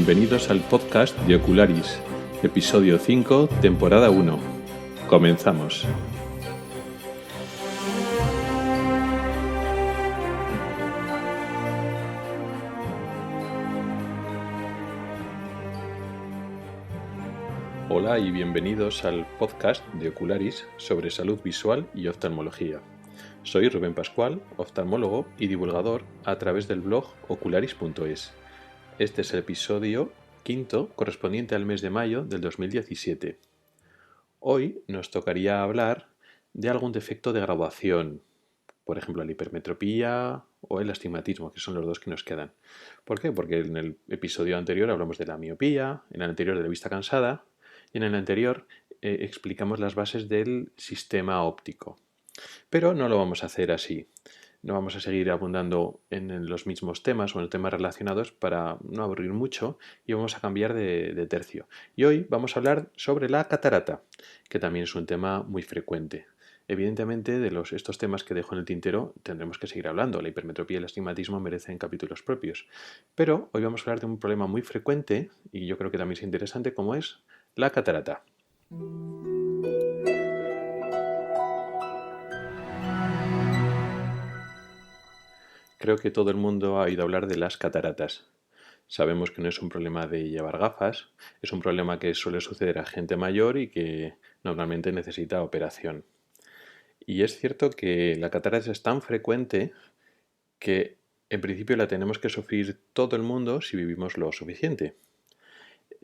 bienvenidos al podcast de Ocularis, episodio 5, temporada 1. Comenzamos. Hola y bienvenidos al podcast de Ocularis sobre salud visual y oftalmología. Soy Rubén Pascual, oftalmólogo y divulgador a través del blog ocularis.es. Este es el episodio 5 correspondiente al mes de mayo del 2017. Hoy nos tocaría hablar de algún defecto de graduación, por ejemplo la hipermetropía o el astigmatismo, que son los dos que nos quedan. ¿Por qué? Porque en el episodio anterior hablamos de la miopía, en el anterior de la vista cansada y en el anterior explicamos las bases del sistema óptico. Pero no lo vamos a hacer así. No vamos a seguir abundando en los mismos temas o en temas relacionados para no aburrir mucho y vamos a cambiar de tercio. Y hoy vamos a hablar sobre la catarata, que también es un tema muy frecuente. Evidentemente, de estos temas que dejo en el tintero tendremos que seguir hablando. La hipermetropía y el astigmatismo merecen capítulos propios. Pero hoy vamos a hablar de un problema muy frecuente y yo creo que también es interesante, como es la catarata. Creo que todo el mundo ha oído hablar de las cataratas. Sabemos que no es un problema de llevar gafas, es un problema que suele suceder a gente mayor y que normalmente necesita operación. Y es cierto que la catarata es tan frecuente que en principio la tenemos que sufrir todo el mundo si vivimos lo suficiente.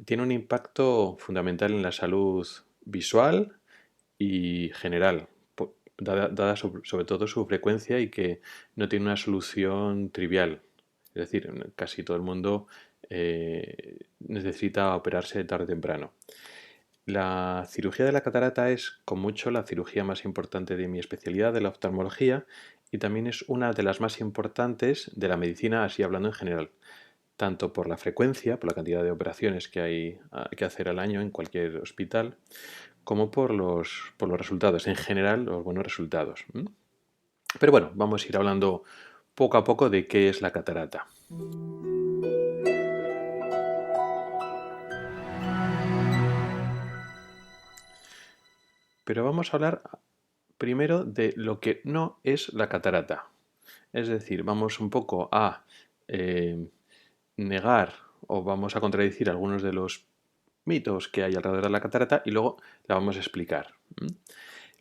Tiene un impacto fundamental en la salud visual y general, dada sobre todo su frecuencia y que no tiene una solución trivial. Es decir, casi todo el mundo necesita operarse tarde o temprano. La cirugía de la catarata es, con mucho, la cirugía más importante de mi especialidad, de la oftalmología, y también es una de las más importantes de la medicina, así hablando en general, tanto por la frecuencia, por la cantidad de operaciones que hay que hacer al año en cualquier hospital, como por los resultados, en general, los buenos resultados. Pero bueno, vamos a ir hablando poco a poco de qué es la catarata. Pero vamos a hablar primero de lo que no es la catarata. Es decir, vamos un poco a negar o vamos a contradecir algunos de los mitos que hay alrededor de la catarata y luego la vamos a explicar.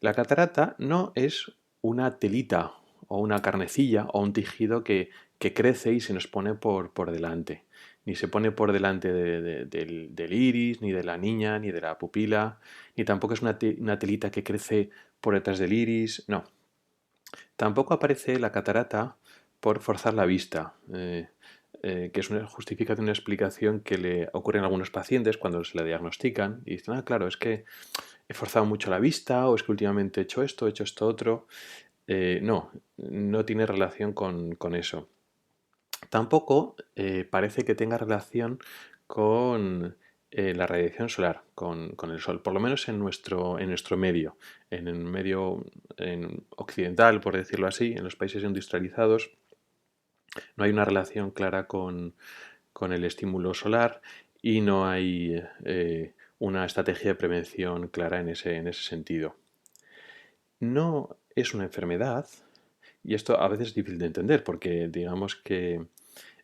La catarata no es una telita o una carnecilla o un tejido que crece y se nos pone por delante. Ni se pone por delante del iris, ni de la niña, ni de la pupila, ni tampoco es una telita que crece por detrás del iris, no. Tampoco aparece la catarata por forzar la vista, que es una justificación, una explicación que le ocurre en algunos pacientes cuando se la diagnostican y dicen, claro, es que he forzado mucho la vista o es que últimamente he hecho esto otro. No, no tiene relación con eso. Tampoco parece que tenga relación con la radiación solar, con el sol, por lo menos en nuestro medio, en el medio occidental, por decirlo así, en los países industrializados, no hay una relación clara con el estímulo solar y no hay una estrategia de prevención clara en ese sentido. No es una enfermedad, y esto a veces es difícil de entender porque digamos que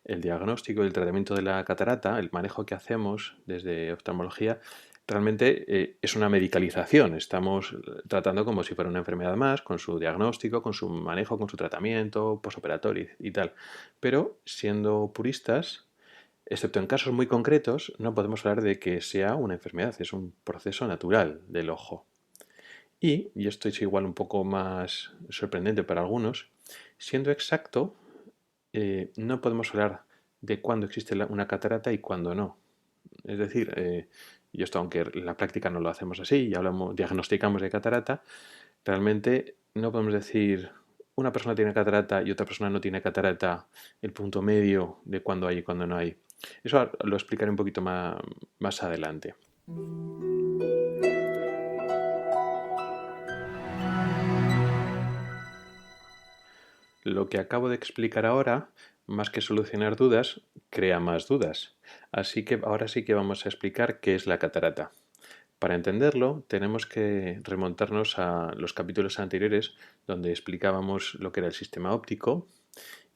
el diagnóstico y el tratamiento de la catarata, el manejo que hacemos desde oftalmología, realmente es una medicalización. Estamos tratando como si fuera una enfermedad más, con su diagnóstico, con su manejo, con su tratamiento posoperatorio y tal. Pero siendo puristas, excepto en casos muy concretos, no podemos hablar de que sea una enfermedad, es un proceso natural del ojo. Y esto es igual un poco más sorprendente para algunos, siendo exacto, no podemos hablar de cuándo existe una catarata y cuándo no. Es decir, y esto aunque en la práctica no lo hacemos así y diagnosticamos de catarata, realmente no podemos decir una persona tiene catarata y otra persona no tiene catarata, el punto medio de cuándo hay y cuándo no hay. Eso lo explicaré un poquito más adelante. Lo que acabo de explicar ahora más que solucionar dudas, crea más dudas. Así que ahora sí que vamos a explicar qué es la catarata. Para entenderlo, tenemos que remontarnos a los capítulos anteriores donde explicábamos lo que era el sistema óptico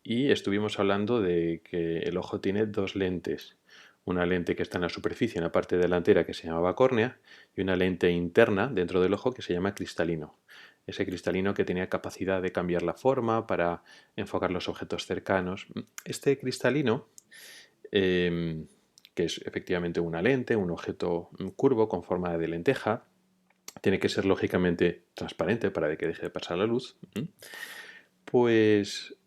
y estuvimos hablando de que el ojo tiene dos lentes. Una lente que está en la superficie, en la parte delantera, que se llamaba córnea, y una lente interna dentro del ojo que se llama cristalino. Ese cristalino que tenía capacidad de cambiar la forma para enfocar los objetos cercanos. Este cristalino, que es efectivamente una lente, un objeto curvo con forma de lenteja, tiene que ser lógicamente transparente para que deje de pasar la luz. Pues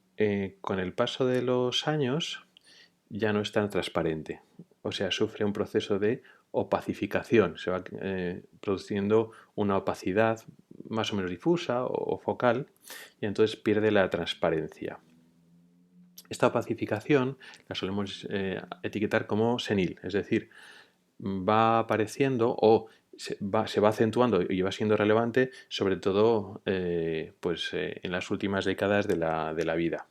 con el paso de los años ya no es tan transparente. O sea, sufre un proceso de opacificación. Se va produciendo una opacidad más o menos difusa o focal y entonces pierde la transparencia. Esta opacificación la solemos etiquetar como senil, es decir, va apareciendo o se va acentuando y va siendo relevante sobre todo en las últimas décadas de la vida.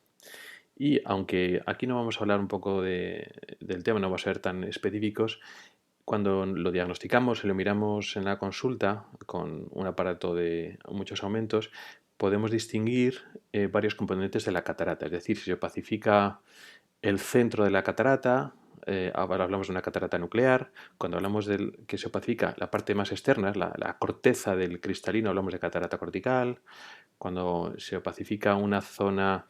Y aunque aquí no vamos a hablar un poco del tema, no vamos a ser tan específicos, cuando lo diagnosticamos y lo miramos en la consulta con un aparato de muchos aumentos, podemos distinguir varios componentes de la catarata. Es decir, si se opacifica el centro de la catarata, ahora hablamos de una catarata nuclear. Cuando hablamos de que se opacifica la parte más externa, la corteza del cristalino, hablamos de catarata cortical. Cuando se opacifica una zona,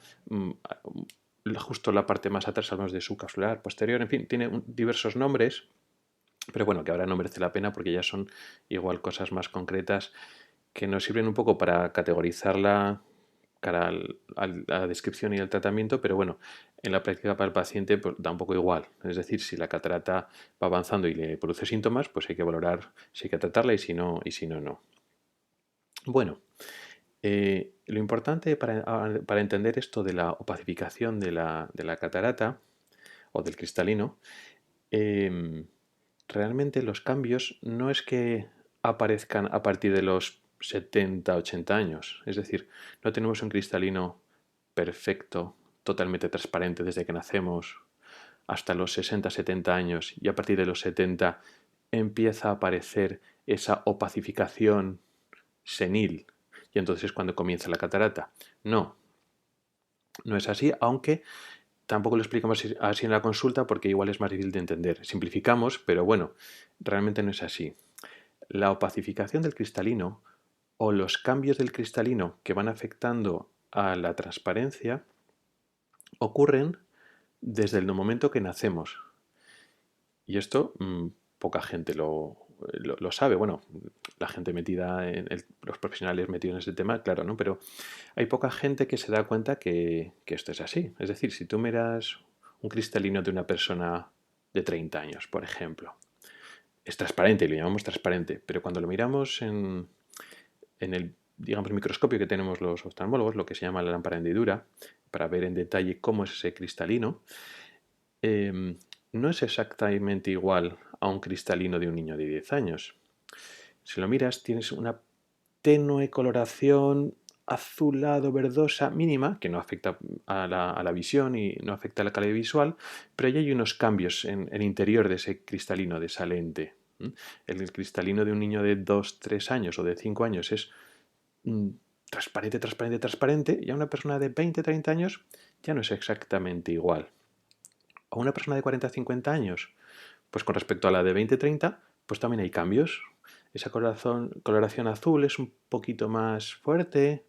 justo la parte más atrás, hablamos de subcapsular, posterior, en fin, tiene diversos nombres, pero bueno, que ahora no merece la pena porque ya son igual cosas más concretas que nos sirven un poco para categorizarla cara a la descripción y al tratamiento, pero bueno, en la práctica para el paciente pues, da un poco igual. Es decir, si la catarata va avanzando y le produce síntomas, pues hay que valorar si hay que tratarla y si no, no. Bueno, lo importante para entender esto de la opacificación de la catarata o del cristalino, em, realmente los cambios no es que aparezcan a partir de los 70, 80 años. Es decir, no tenemos un cristalino perfecto, totalmente transparente desde que nacemos hasta los 60, 70 años y a partir de los 70 empieza a aparecer esa opacificación senil y entonces es cuando comienza la catarata. No, no es así, aunque tampoco lo explicamos así en la consulta porque igual es más difícil de entender. Simplificamos, pero bueno, realmente no es así. La opacificación del cristalino o los cambios del cristalino que van afectando a la transparencia ocurren desde el momento que nacemos. Y esto poca gente lo sabe. Bueno, la gente metida los profesionales metidos en ese tema, claro, ¿no? Pero hay poca gente que se da cuenta que esto es así. Es decir, si tú miras un cristalino de una persona de 30 años, por ejemplo, es transparente, lo llamamos transparente, pero cuando lo miramos en el, digamos, microscopio que tenemos los oftalmólogos, lo que se llama la lámpara de hendidura, para ver en detalle cómo es ese cristalino, no es exactamente igual a un cristalino de un niño de 10 años. Si lo miras, tienes una tenue coloración azulado verdosa mínima que no afecta a la visión y no afecta a la calidad visual, pero ya hay unos cambios en el interior de ese cristalino, de esa lente. El cristalino de un niño de 2, 3 años o de 5 años es transparente, transparente, transparente, y a una persona de 20, 30 años ya no es exactamente igual. A una persona de 40, 50 años, pues con respecto a la de 20, 30, pues también hay cambios. Esa coloración azul es un poquito más fuerte,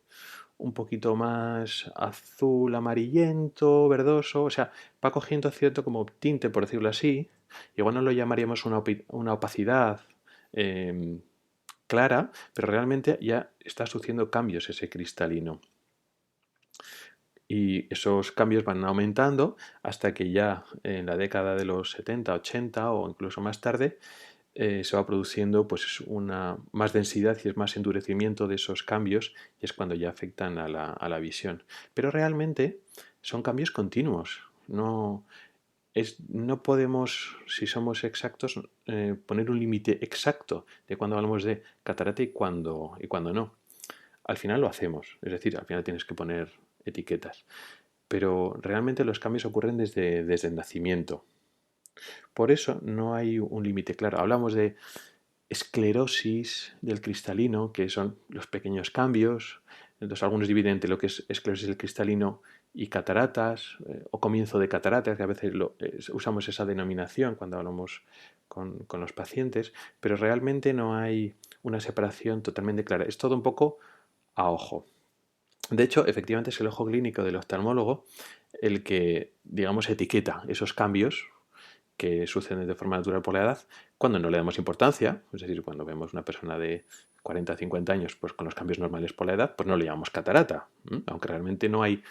un poquito más azul amarillento, verdoso, o sea, va cogiendo cierto como tinte, por decirlo así. Igual no lo llamaríamos una opacidad clara, pero realmente ya está sucediendo cambios ese cristalino. Y esos cambios van aumentando hasta que ya en la década de los 70, 80 o incluso más tarde se va produciendo pues una más densidad y es más endurecimiento de esos cambios y es cuando ya afectan a la visión. Pero realmente son cambios continuos. No podemos, si somos exactos, poner un límite exacto de cuando hablamos de catarata y cuando no. Al final lo hacemos, es decir, al final tienes que poner etiquetas. pero realmente los cambios ocurren desde el nacimiento. Por eso no hay un límite claro. Hablamos de esclerosis del cristalino, que son los pequeños cambios. Entonces algunos dividen entre lo que es esclerosis del cristalino y cataratas, o comienzo de cataratas, que a veces usamos esa denominación cuando hablamos con los pacientes, pero realmente no hay una separación totalmente clara. Es todo un poco a ojo. De hecho, efectivamente es el ojo clínico del oftalmólogo el que, digamos, etiqueta esos cambios que suceden de forma natural por la edad, cuando no le damos importancia, es decir, cuando vemos una persona de 40 o 50 años pues con los cambios normales por la edad, pues no le llamamos catarata, aunque realmente no hay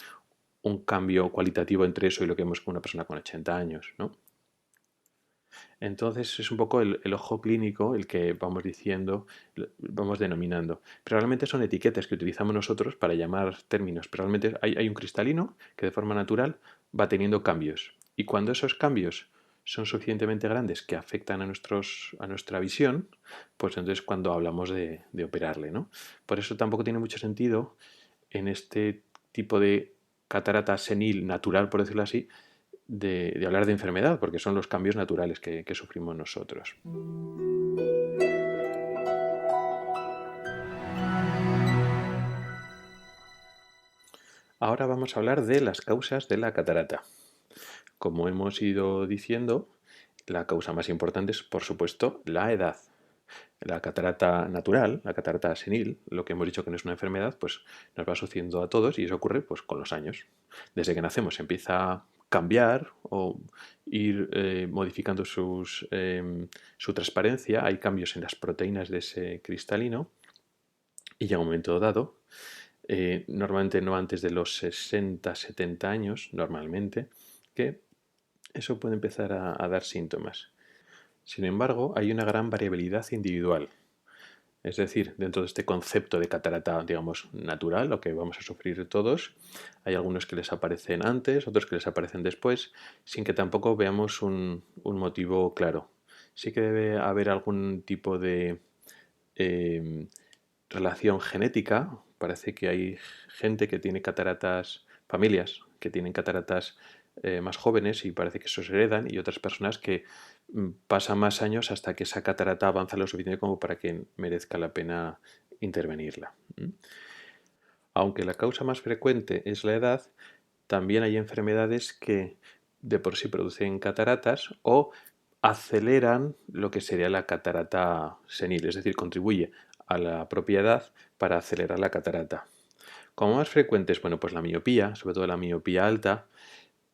un cambio cualitativo entre eso y lo que vemos con una persona con 80 años, ¿no? Entonces es un poco el ojo clínico el que vamos diciendo, vamos denominando. Pero realmente son etiquetas que utilizamos nosotros para llamar términos. Pero realmente hay un cristalino que de forma natural va teniendo cambios. Y cuando esos cambios son suficientemente grandes que afectan a nuestra visión, pues entonces cuando hablamos de operarle, ¿no? Por eso tampoco tiene mucho sentido en este tipo de catarata senil natural, por decirlo así, de hablar de enfermedad, porque son los cambios naturales que sufrimos nosotros. Ahora vamos a hablar de las causas de la catarata. Como hemos ido diciendo, la causa más importante es, por supuesto, la edad. La catarata natural, la catarata senil, lo que hemos dicho que no es una enfermedad, pues nos va sucediendo a todos y eso ocurre pues con los años. Desde que nacemos se empieza a cambiar o ir modificando su transparencia, hay cambios en las proteínas de ese cristalino y llega un momento dado, normalmente no antes de los 60-70 años, normalmente, que eso puede empezar a dar síntomas. Sin embargo, hay una gran variabilidad individual. Es decir, dentro de este concepto de catarata, digamos, natural, lo que vamos a sufrir todos, hay algunos que les aparecen antes, otros que les aparecen después, sin que tampoco veamos un motivo claro. Sí que debe haber algún tipo de eh, relación genética. Parece que hay gente que tiene cataratas, familias que tienen cataratas más jóvenes y parece que eso se heredan, y otras personas que pasan más años hasta que esa catarata avanza lo suficiente como para que merezca la pena intervenirla. Aunque la causa más frecuente es la edad, también hay enfermedades que de por sí producen cataratas o aceleran lo que sería la catarata senil, es decir, contribuye a la propia edad para acelerar la catarata. Como más frecuentes, bueno, pues la miopía, sobre todo la miopía alta,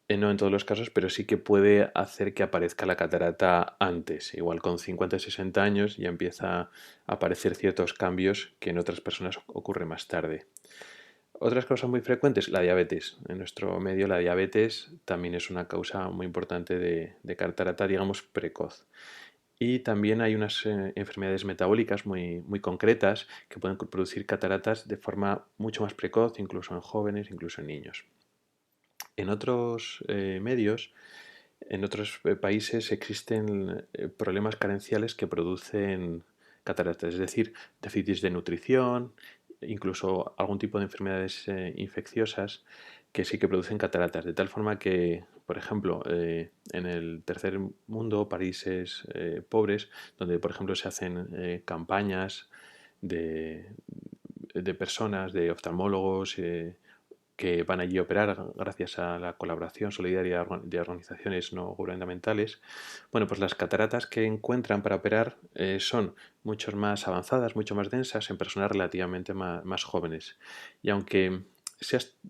no en todos los casos, pero sí que puede hacer que aparezca la catarata antes. Igual con 50 o 60 años ya empieza a aparecer ciertos cambios que en otras personas ocurre más tarde. Otras causas muy frecuentes, la diabetes. En nuestro medio la diabetes también es una causa muy importante de catarata, digamos, precoz. Y también hay unas enfermedades metabólicas muy concretas que pueden producir cataratas de forma mucho más precoz, incluso en jóvenes, incluso en niños. En otros medios, en otros países existen problemas carenciales que producen cataratas, es decir, déficits de nutrición, incluso algún tipo de enfermedades infecciosas que sí que producen cataratas, de tal forma que, por ejemplo, en el tercer mundo, países pobres, donde, por ejemplo, se hacen campañas de, de personas, de oftalmólogos, que van allí a operar gracias a la colaboración solidaria de organizaciones no gubernamentales, bueno, pues las cataratas que encuentran para operar son mucho más avanzadas, mucho más densas en personas relativamente más jóvenes. Y aunque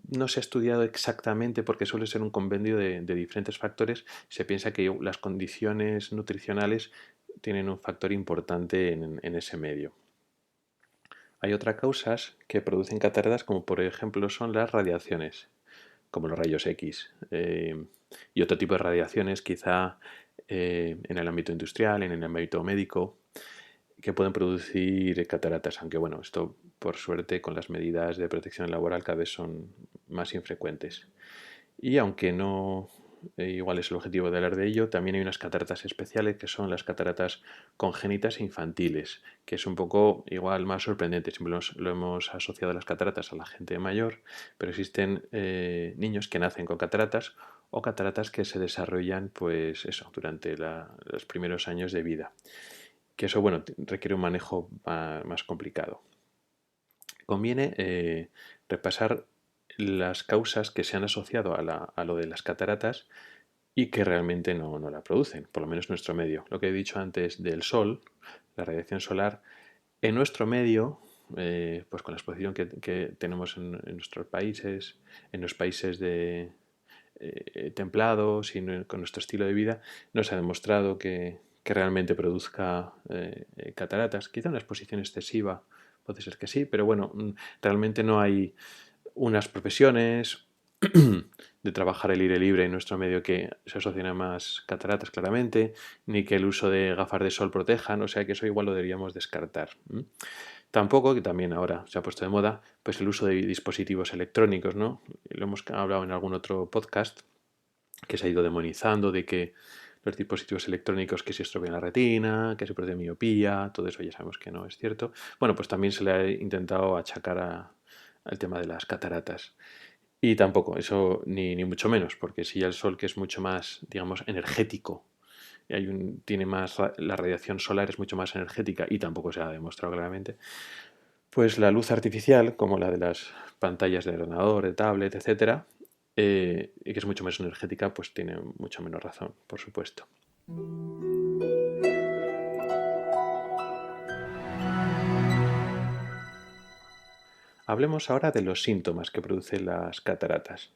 no se ha estudiado exactamente porque suele ser un compendio de diferentes factores, se piensa que las condiciones nutricionales tienen un factor importante en ese medio. Hay otras causas que producen cataratas, como por ejemplo son las radiaciones, como los rayos X, y otro tipo de radiaciones, quizá en el ámbito industrial, en el ámbito médico, que pueden producir cataratas, aunque bueno, esto por suerte con las medidas de protección laboral cada vez son más infrecuentes. Y aunque no igual es el objetivo de hablar de ello, también hay unas cataratas especiales que son las cataratas congénitas infantiles, que es un poco igual más sorprendente. Siempre lo hemos asociado a las cataratas a la gente mayor, pero existen niños que nacen con cataratas o cataratas que se desarrollan pues eso, durante los primeros años de vida. Que eso, bueno, requiere un manejo más complicado. Conviene repasar las causas que se han asociado a lo de las cataratas y que realmente no la producen, por lo menos en nuestro medio. Lo que he dicho antes del sol, la radiación solar, en nuestro medio, pues con la exposición que tenemos en nuestros países, en los países templados y con nuestro estilo de vida, no se ha demostrado que realmente produzca cataratas. Quizá una exposición excesiva puede ser que sí, pero bueno, realmente no hay unas profesiones de trabajar el aire libre en nuestro medio que se asocian a más cataratas claramente, ni que el uso de gafas de sol protejan, o sea que eso igual lo deberíamos descartar. Tampoco, que también ahora se ha puesto de moda, pues el uso de dispositivos electrónicos, ¿no? Lo hemos hablado en algún otro podcast, que se ha ido demonizando de que los dispositivos electrónicos que se estropean la retina, que se produce miopía, todo eso ya sabemos que no es cierto. Bueno, pues también se le ha intentado achacar al tema de las cataratas. Y tampoco, eso ni mucho menos, porque si ya el sol, que es mucho más, digamos, energético, tiene más, la radiación solar es mucho más energética y tampoco se ha demostrado claramente, pues la luz artificial, como la de las pantallas de ordenador, de tablet, etcétera, y que es mucho más energética, pues tiene mucho menos razón, por supuesto. Hablemos ahora de los síntomas que producen las cataratas.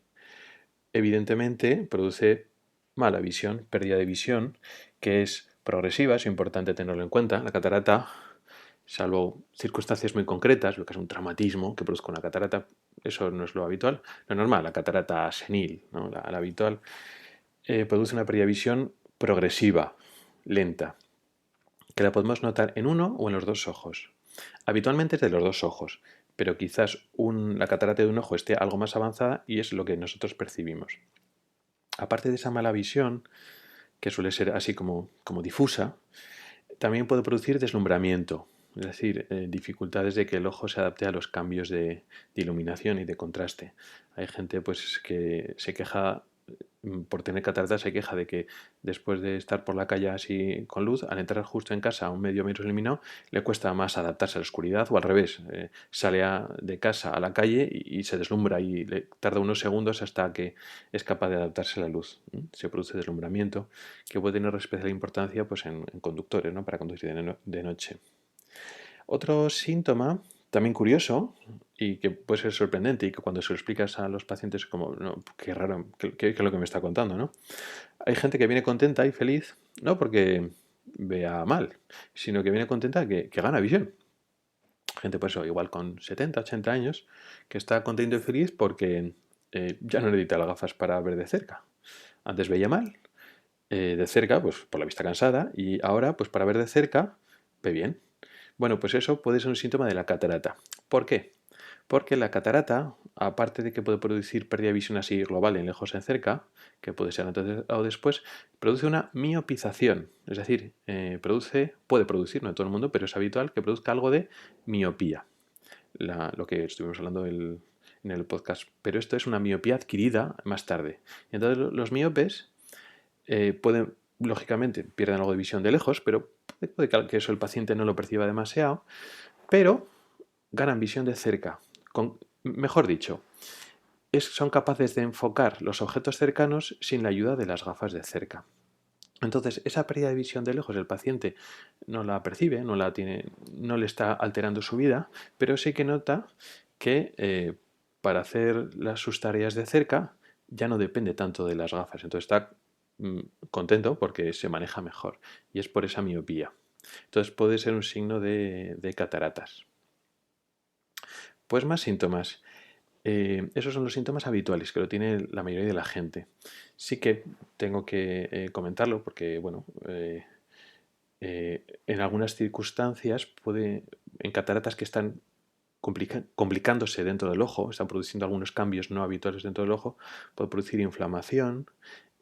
Evidentemente, produce mala visión, pérdida de visión, que es progresiva, es importante tenerlo en cuenta. La catarata, salvo circunstancias muy concretas, lo que es un traumatismo que produzca una catarata, eso no es lo habitual. Lo normal, la catarata senil, ¿no? la habitual, produce una pérdida de visión progresiva, lenta, que la podemos notar en uno o en los dos ojos. Habitualmente es de los dos ojos, pero quizás la catarata de un ojo esté algo más avanzada y es lo que nosotros percibimos. Aparte de esa mala visión, que suele ser así como difusa, también puede producir deslumbramiento, es decir, dificultades de que el ojo se adapte a los cambios de iluminación y de contraste. Hay gente pues que se queja por tener cataratas, se queja de que después de estar por la calle así con luz, al entrar justo en casa a un medio menos iluminado, le cuesta más adaptarse a la oscuridad o al revés, sale de casa a la calle y se deslumbra y le tarda unos segundos hasta que es capaz de adaptarse a la luz. Se produce deslumbramiento que puede tener especial importancia pues, en conductores, ¿no? Para conducir de noche. Otro síntoma también curioso y que puede ser sorprendente y que cuando se lo explicas a los pacientes es como, no, qué raro, qué es lo que me está contando, ¿no? Hay gente que viene contenta y feliz, no porque vea mal, sino que viene contenta que gana visión. Gente pues eso, igual con 70, 80 años, que está contento y feliz porque ya no necesita las gafas para ver de cerca. Antes veía mal, de cerca, pues por la vista cansada, y ahora, pues para ver de cerca, ve bien. Bueno, pues eso puede ser un síntoma de la catarata. ¿Por qué? Porque la catarata, aparte de que puede producir pérdida de visión así global en lejos en cerca, que puede ser antes o después, produce una miopización. Es decir, puede producir, no en todo el mundo, pero es habitual que produzca algo de miopía. Lo que estuvimos hablando en el podcast. Pero esto es una miopía adquirida más tarde. Entonces los miopes pueden, lógicamente, pierden algo de visión de lejos, pero puede que eso el paciente no lo perciba demasiado, pero ganan visión de cerca. Mejor dicho, son capaces de enfocar los objetos cercanos sin la ayuda de las gafas de cerca. Entonces, esa pérdida de visión de lejos el paciente no la percibe, no le está alterando su vida, pero sí que nota que para hacer sus tareas de cerca ya no depende tanto de las gafas. Entonces está contento porque se maneja mejor y es por esa miopía. Entonces puede ser un signo de cataratas. Pues más síntomas. Esos son los síntomas habituales que lo tiene la mayoría de la gente. Sí que tengo que comentarlo porque, bueno, en algunas circunstancias en cataratas que están complicándose dentro del ojo, están produciendo algunos cambios no habituales dentro del ojo, puede producir inflamación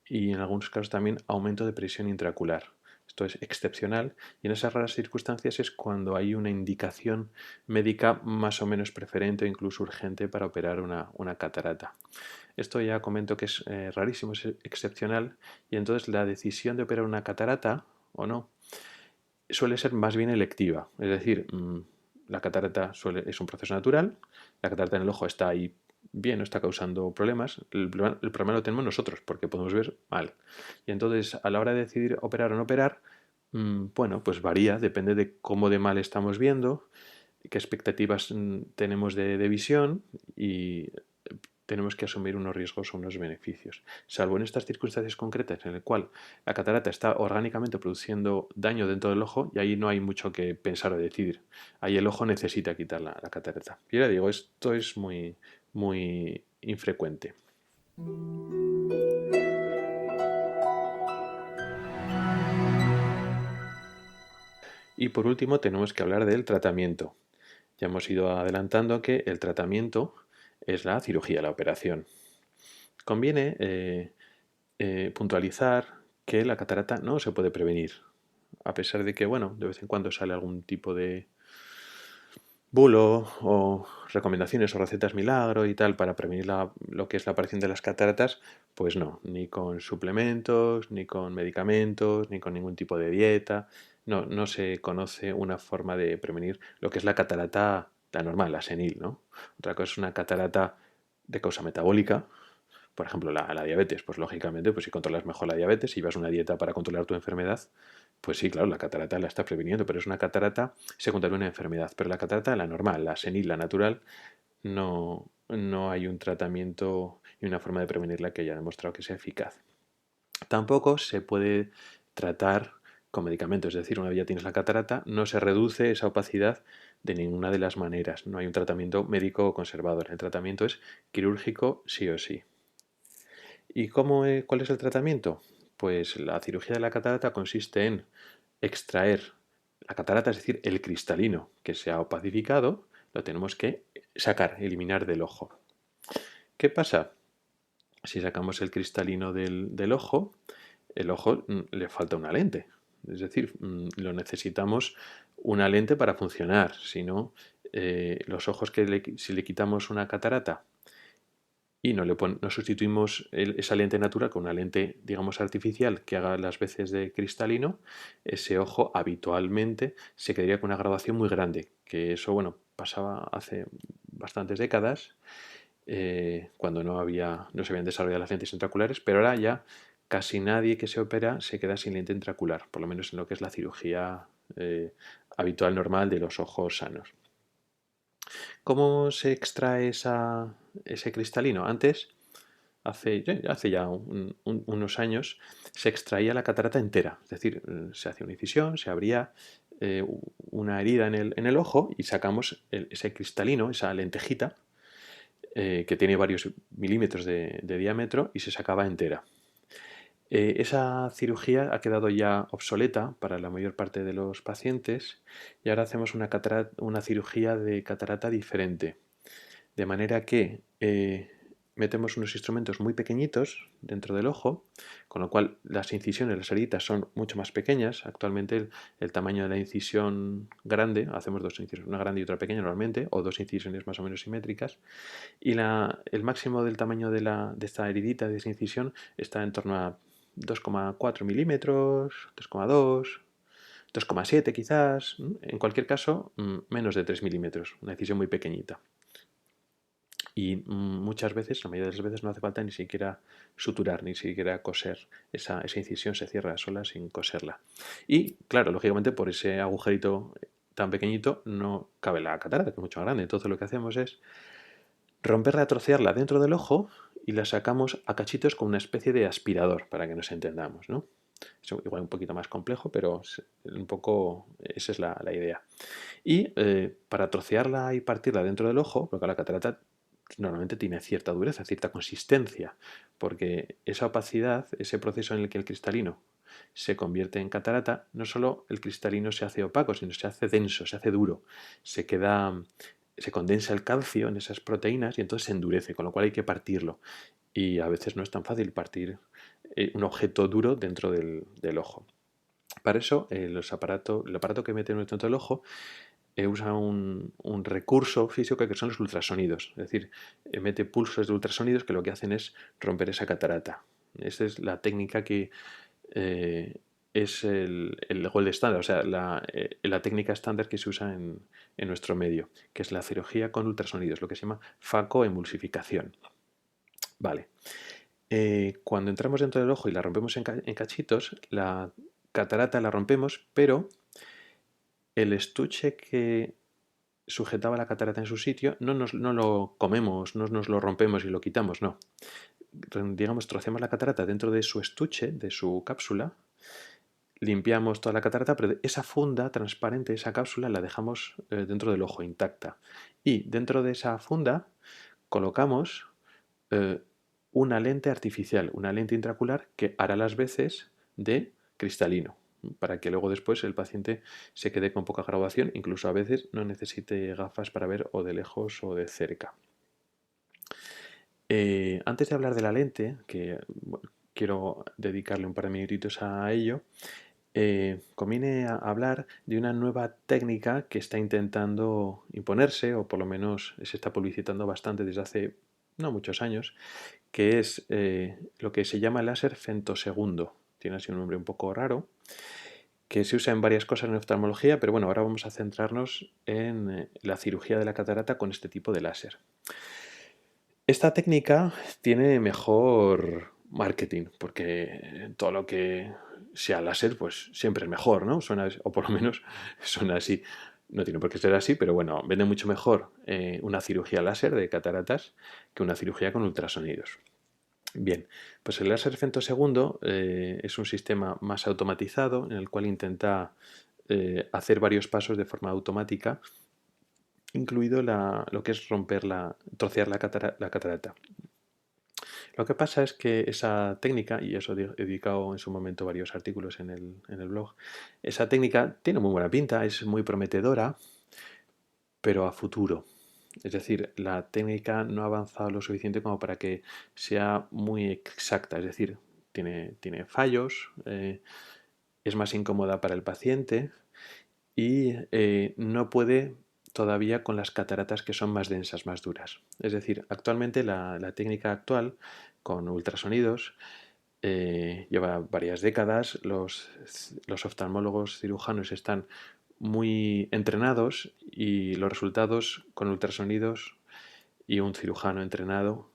y en algunos casos también aumento de presión intraocular. Esto es excepcional y en esas raras circunstancias es cuando hay una indicación médica más o menos preferente o incluso urgente para operar una catarata. Esto ya comento que es rarísimo, es excepcional y entonces la decisión de operar una catarata o no suele ser más bien electiva. Es decir, la catarata es un proceso natural, la catarata en el ojo está ahí bien, no está causando problemas. El problema lo tenemos nosotros porque podemos ver mal. Y entonces, a la hora de decidir operar o no operar, bueno, pues varía, depende de cómo de mal estamos viendo, qué expectativas tenemos de visión y tenemos que asumir unos riesgos o unos beneficios. Salvo en estas circunstancias concretas en el cual la catarata está orgánicamente produciendo daño dentro del ojo y ahí no hay mucho que pensar o decidir. Ahí el ojo necesita quitar la catarata. Y ya digo, esto es muy, muy infrecuente. Y por último tenemos que hablar del tratamiento. Ya hemos ido adelantando que el tratamiento es la cirugía, la operación. Conviene puntualizar que la catarata no se puede prevenir, a pesar de que, bueno, de vez en cuando sale algún tipo de bulo o recomendaciones o recetas milagro y tal para prevenir lo que es la aparición de las cataratas, pues no, ni con suplementos, ni con medicamentos, ni con ningún tipo de dieta. No, no se conoce una forma de prevenir lo que es la catarata, la normal, la senil, ¿no? Otra cosa es una catarata de causa metabólica, por ejemplo, la diabetes, pues lógicamente, pues si controlas mejor la diabetes y vas a una dieta para controlar tu enfermedad, pues sí, claro, la catarata la está previniendo, pero es una catarata secundaria a una enfermedad. Pero la catarata, la normal, la senil, la natural, no hay un tratamiento y una forma de prevenirla que haya demostrado que sea eficaz. Tampoco se puede tratar con medicamentos, es decir, una vez ya tienes la catarata, no se reduce esa opacidad de ninguna de las maneras. No hay un tratamiento médico conservador. El tratamiento es quirúrgico sí o sí. ¿Y cuál es el tratamiento? Pues la cirugía de la catarata consiste en extraer la catarata, es decir, el cristalino que se ha opacificado, lo tenemos que sacar, eliminar del ojo. ¿Qué pasa? Si sacamos el cristalino del ojo, el ojo le falta una lente. Es decir, lo necesitamos una lente para funcionar. Si no, los ojos si le quitamos una catarata y no sustituimos esa lente natural con una lente, digamos, artificial que haga las veces de cristalino, ese ojo habitualmente se quedaría con una graduación muy grande, que eso, bueno, pasaba hace bastantes décadas, cuando no se habían desarrollado las lentes intraoculares, pero ahora ya casi nadie que se opera se queda sin lente intraocular, por lo menos en lo que es la cirugía habitual normal de los ojos sanos. ¿Cómo se extrae ese cristalino? Antes, hace ya unos años, se extraía la catarata entera. Es decir, se hacía una incisión, se abría una herida en el ojo y sacamos ese cristalino, esa lentejita, que tiene varios milímetros de diámetro y se sacaba entera. Esa cirugía ha quedado ya obsoleta para la mayor parte de los pacientes y ahora hacemos una cirugía de catarata diferente. De manera que metemos unos instrumentos muy pequeñitos dentro del ojo, con lo cual las incisiones, las heridas son mucho más pequeñas. Actualmente el tamaño de la incisión grande, hacemos dos incisiones, una grande y otra pequeña normalmente, o dos incisiones más o menos simétricas, y el máximo del tamaño de esta heridita, de esa incisión, está en torno a 2,4 milímetros, 2,2, 2,7 quizás, en cualquier caso menos de 3 milímetros, una incisión muy pequeñita. Y muchas veces, la mayoría de las veces, no hace falta ni siquiera suturar, ni siquiera coser. Esa incisión se cierra sola sin coserla. Y, claro, lógicamente por ese agujerito tan pequeñito no cabe la catarata, que es mucho más grande. Entonces lo que hacemos es romperla, trocearla dentro del ojo y la sacamos a cachitos con una especie de aspirador, para que nos entendamos, ¿no? Es igual un poquito más complejo, pero un poco esa es la idea. Y para trocearla y partirla dentro del ojo, porque la catarata normalmente tiene cierta dureza, cierta consistencia, porque esa opacidad, ese proceso en el que el cristalino se convierte en catarata, no solo el cristalino se hace opaco, sino se hace denso, se hace duro, se condensa el calcio en esas proteínas y entonces se endurece, con lo cual hay que partirlo. Y a veces no es tan fácil partir un objeto duro dentro del ojo. Para eso, el aparato que mete dentro del ojo usa un recurso físico que son los ultrasonidos. Es decir, emite pulsos de ultrasonidos que lo que hacen es romper esa catarata. Esa es la técnica que es el gold estándar, o sea, la técnica estándar que se usa en nuestro medio, que es la cirugía con ultrasonidos, lo que se llama facoemulsificación. Vale. Cuando entramos dentro del ojo y la rompemos en cachitos, la catarata la rompemos, pero el estuche que sujetaba la catarata en su sitio no lo comemos, no nos lo rompemos y lo quitamos, no. Digamos, troceamos la catarata dentro de su estuche, de su cápsula, limpiamos toda la catarata, pero esa funda transparente, esa cápsula, la dejamos dentro del ojo intacta. Y dentro de esa funda colocamos una lente artificial, una lente intraocular que hará las veces de cristalino, para que luego después el paciente se quede con poca graduación, incluso a veces no necesite gafas para ver o de lejos o de cerca. Antes de hablar de la lente, que quiero dedicarle un par de minutitos a ello, conviene hablar de una nueva técnica que está intentando imponerse, o por lo menos se está publicitando bastante desde hace no muchos años, que es lo que se llama láser femtosegundo. Tiene así un nombre un poco raro, que se usa en varias cosas en oftalmología, pero bueno, ahora vamos a centrarnos en la cirugía de la catarata con este tipo de láser. Esta técnica tiene mejor marketing, porque todo lo que sea láser, pues siempre es mejor, ¿no? O por lo menos suena así. No tiene por qué ser así, pero bueno, vende mucho mejor una cirugía láser de cataratas que una cirugía con ultrasonidos. Bien, pues el láser femtosegundo es un sistema más automatizado en el cual intenta hacer varios pasos de forma automática, incluido lo que es trocear la catarata. Lo que pasa es que esa técnica, y eso he dedicado en su momento varios artículos en el blog, esa técnica tiene muy buena pinta, es muy prometedora, pero a futuro. Es decir, la técnica no ha avanzado lo suficiente como para que sea muy exacta, es decir, tiene fallos, es más incómoda para el paciente y no puede todavía con las cataratas que son más densas, más duras. Es decir, actualmente la técnica actual con ultrasonidos lleva varias décadas, los oftalmólogos cirujanos están muy entrenados y los resultados con ultrasonidos y un cirujano entrenado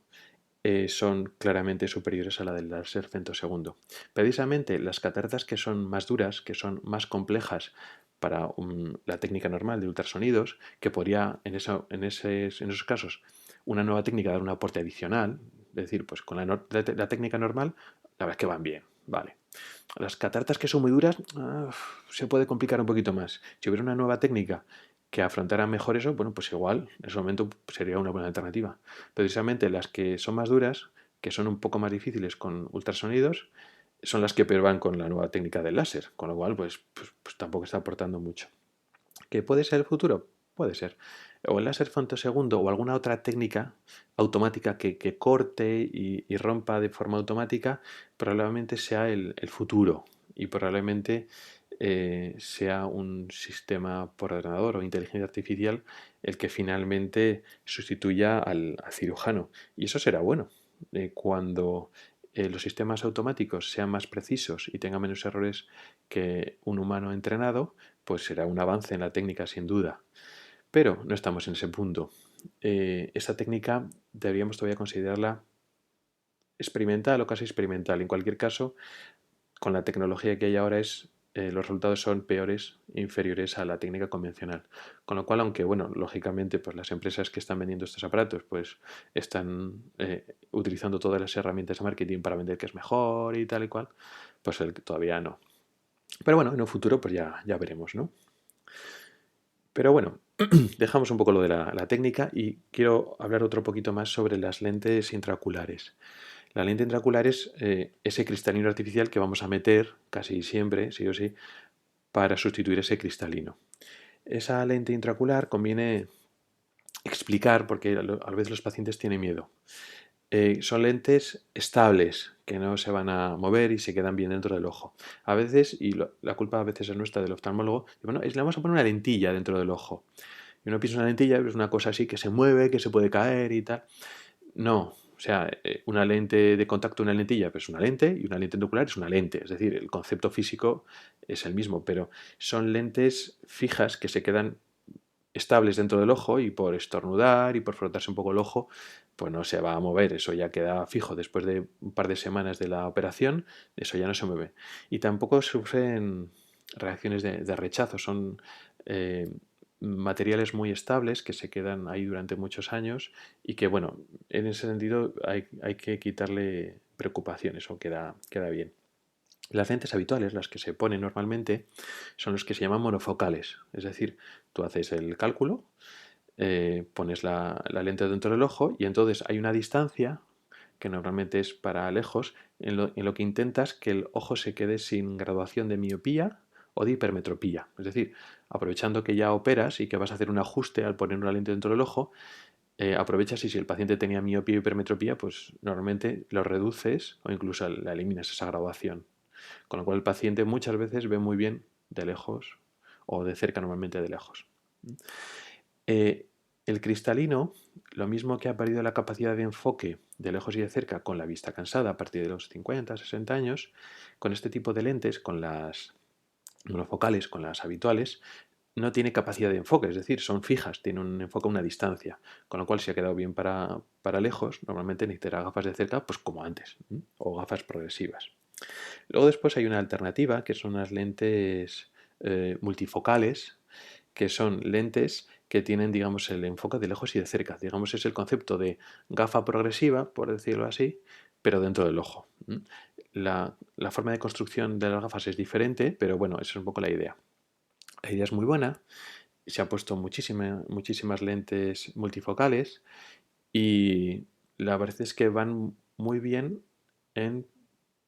son claramente superiores a la del láser femtosegundo. Precisamente las cataratas que son más duras, que son más complejas para la técnica normal de ultrasonidos, que podría en esos casos una nueva técnica dar un aporte adicional, es decir, pues con la técnica normal, la verdad es que van bien, vale. Las cataratas que son muy duras se puede complicar un poquito más. Si hubiera una nueva técnica que afrontara mejor eso, bueno, pues igual en ese momento sería una buena alternativa. Precisamente las que son más duras, que son un poco más difíciles con ultrasonidos, son las que peor van con la nueva técnica del láser, con lo cual pues tampoco está aportando mucho. ¿Qué puede ser el futuro? Puede ser. O el láser femtosegundo o alguna otra técnica automática que corte y rompa de forma automática, probablemente sea el futuro y probablemente sea un sistema por ordenador o inteligencia artificial el que finalmente sustituya al cirujano. Y eso será bueno. Cuando los sistemas automáticos sean más precisos y tengan menos errores que un humano entrenado, pues será un avance en la técnica sin duda. Pero no estamos en ese punto. Esta técnica deberíamos todavía considerarla experimental o casi experimental. En cualquier caso, con la tecnología que hay ahora los resultados son peores, inferiores a la técnica convencional. Con lo cual, aunque, bueno, lógicamente, pues las empresas que están vendiendo estos aparatos, pues están utilizando todas las herramientas de marketing para vender que es mejor y tal y cual, pues todavía no. Pero bueno, en un futuro pues ya veremos, ¿no? Pero bueno, dejamos un poco lo de la técnica y quiero hablar otro poquito más sobre las lentes intraoculares. La lente intraocular es ese cristalino artificial que vamos a meter casi siempre, sí o sí, para sustituir ese cristalino. Esa lente intraocular conviene explicar, porque a veces los pacientes tienen miedo. Son lentes estables, que no se van a mover y se quedan bien dentro del ojo. A veces, y la culpa a veces es nuestra del oftalmólogo, y bueno, le vamos a poner una lentilla dentro del ojo. Y uno piensa una lentilla, es una cosa así que se mueve, que se puede caer y tal. No, o sea, una lente de contacto, una lentilla, pues es una lente, y una lente ocular es una lente. Es decir, el concepto físico es el mismo, pero son lentes fijas que se quedan estables dentro del ojo y por estornudar y por frotarse un poco el ojo, pues no se va a mover, eso ya queda fijo después de un par de semanas de la operación, eso ya no se mueve. Y tampoco sufren reacciones de rechazo, son eh, materiales muy estables que se quedan ahí durante muchos años y que, bueno, en ese sentido hay que quitarle preocupaciones o queda bien. Las lentes habituales, las que se ponen normalmente, son los que se llaman monofocales. Es decir, tú haces el cálculo, pones la lente dentro del ojo y entonces hay una distancia que normalmente es para lejos, en lo que intentas que el ojo se quede sin graduación de miopía o de hipermetropía. Es decir, aprovechando que ya operas y que vas a hacer un ajuste al poner una lente dentro del ojo, aprovechas y si el paciente tenía miopía o hipermetropía, pues normalmente lo reduces o incluso la eliminas esa graduación. Con lo cual el paciente muchas veces ve muy bien de lejos o de cerca, normalmente de lejos. Eh, el cristalino, lo mismo que ha perdido la capacidad de enfoque de lejos y de cerca con la vista cansada a partir de los 50, 60 años, con este tipo de lentes, con las monofocales, con las habituales, no tiene capacidad de enfoque, es decir, son fijas, tiene un enfoque a una distancia, con lo cual si ha quedado bien para lejos, normalmente necesitará gafas de cerca, pues como antes, o gafas progresivas. Luego después hay una alternativa que son las lentes multifocales, que son lentes que tienen, digamos, el enfoque de lejos y de cerca. Digamos, es el concepto de gafa progresiva, por decirlo así, pero dentro del ojo. La forma de construcción de las gafas es diferente, pero bueno, esa es un poco la idea. La idea es muy buena, se han puesto muchísimas lentes multifocales y la verdad es que van muy bien en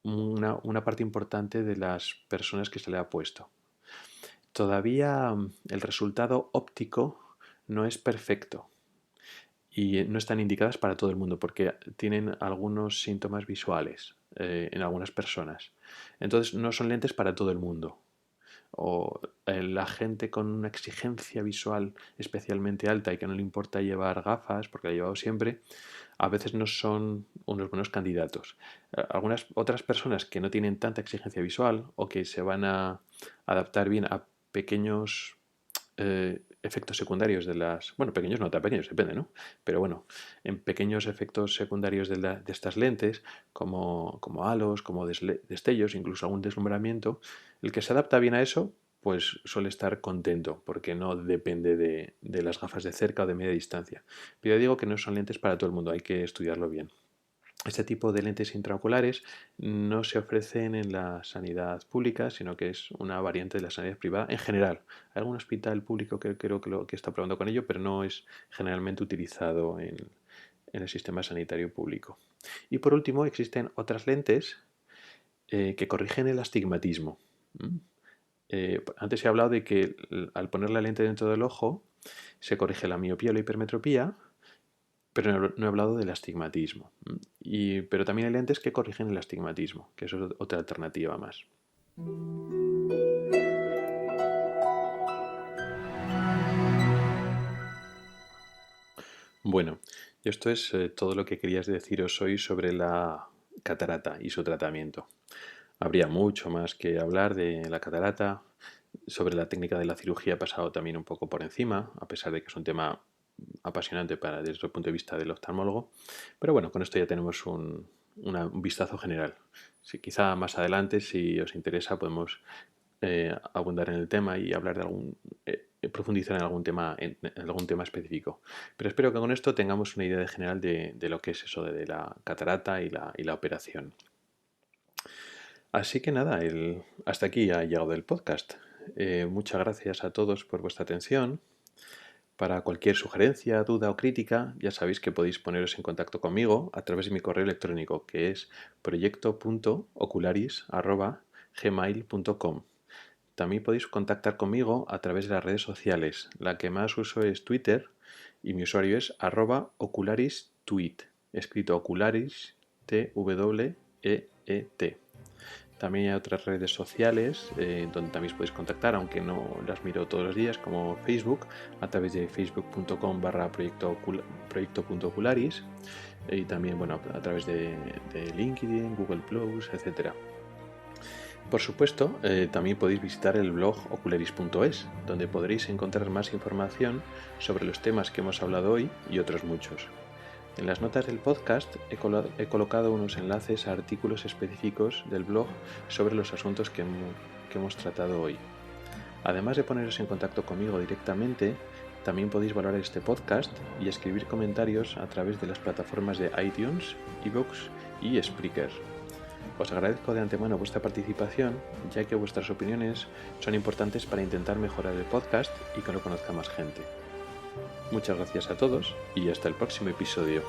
una parte importante de las personas que se le ha puesto. Todavía el resultado óptico no es perfecto y no están indicadas para todo el mundo porque tienen algunos síntomas visuales en algunas personas. Entonces no son lentes para todo el mundo. O la gente con una exigencia visual especialmente alta y que no le importa llevar gafas, porque la ha llevado siempre, a veces no son unos buenos candidatos. Algunas otras personas que no tienen tanta exigencia visual o que se van a adaptar bien a pequeños efectos secundarios de las... Bueno, pequeños no tan pequeños, depende, ¿no? Pero bueno, en pequeños efectos secundarios de estas lentes, como halos, como destellos, incluso algún deslumbramiento, el que se adapta bien a eso, pues suele estar contento, porque no depende de las gafas de cerca o de media distancia. Pero yo digo que no son lentes para todo el mundo, hay que estudiarlo bien. Este tipo de lentes intraoculares no se ofrecen en la sanidad pública, sino que es una variante de la sanidad privada en general. Hay algún hospital público que creo que está probando con ello, pero no es generalmente utilizado en el sistema sanitario público. Y por último, existen otras lentes que corrigen el astigmatismo. Antes he hablado de que al poner la lente dentro del ojo se corrige la miopía o la hipermetropía, pero no he hablado del astigmatismo. Pero también hay lentes que corrigen el astigmatismo, que eso es otra alternativa más. Bueno, esto es todo lo que querías deciros hoy sobre la catarata y su tratamiento. Habría mucho más que hablar de la catarata. Sobre la técnica de la cirugía he pasado también un poco por encima, a pesar de que es un tema apasionante desde el punto de vista del oftalmólogo. Pero bueno, con esto ya tenemos un vistazo general. Si quizá más adelante, si os interesa, podemos abundar en el tema y hablar de profundizar en algún tema específico. Pero espero que con esto tengamos una idea general de lo que es eso de la catarata y la operación. Así que nada, hasta aquí ha llegado el podcast. Muchas gracias a todos por vuestra atención. Para cualquier sugerencia, duda o crítica, ya sabéis que podéis poneros en contacto conmigo a través de mi correo electrónico, que es proyecto.ocularis@gmail.com. También podéis contactar conmigo a través de las redes sociales. La que más uso es Twitter y mi usuario es @ocularisteet, escrito ocularis, T-W-E-E-T. También hay otras redes sociales donde también os podéis contactar, aunque no las miro todos los días, como Facebook, a través de facebook.com/proyecto.ocularis, y también a través de LinkedIn, Google+, etc. Por supuesto, también podéis visitar el blog ocularis.es, donde podréis encontrar más información sobre los temas que hemos hablado hoy y otros muchos. En las notas del podcast he colocado unos enlaces a artículos específicos del blog sobre los asuntos que hemos tratado hoy. Además de poneros en contacto conmigo directamente, también podéis valorar este podcast y escribir comentarios a través de las plataformas de iTunes, iVoox y Spreaker. Os agradezco de antemano vuestra participación, ya que vuestras opiniones son importantes para intentar mejorar el podcast y que lo conozca más gente. Muchas gracias a todos y hasta el próximo episodio.